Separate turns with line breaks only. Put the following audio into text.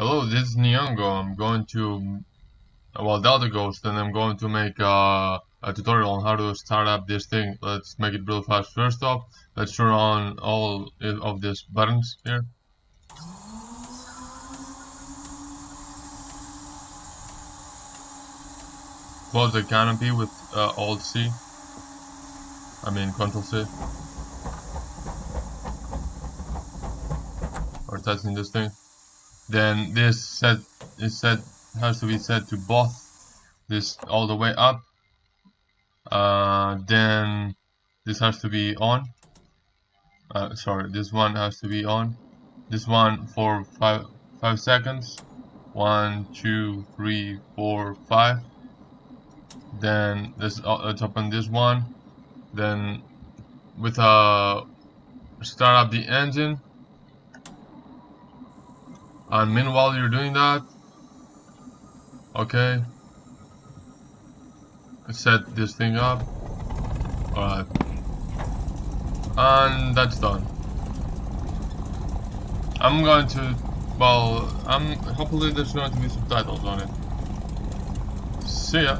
Hello, this is Nyongo. I'm going to, Delta Ghost, and I'm going to make a tutorial on how to start up this thing. Let's make it real fast. First off, let's turn on all of these buttons here. Close the canopy with Alt-C. Control-C. We're testing this thing. Then this has to be set to both. This all the way up. Then this has to be on. Sorry, this one has to be on. This one for 5 seconds. 1, 2, 3, 4, 5. Then let's open this one. Then with start up the engine. And meanwhile you're doing that, okay, set this thing up. Alright, and that's done. I'm going to, hopefully there's going to be subtitles on it. See ya.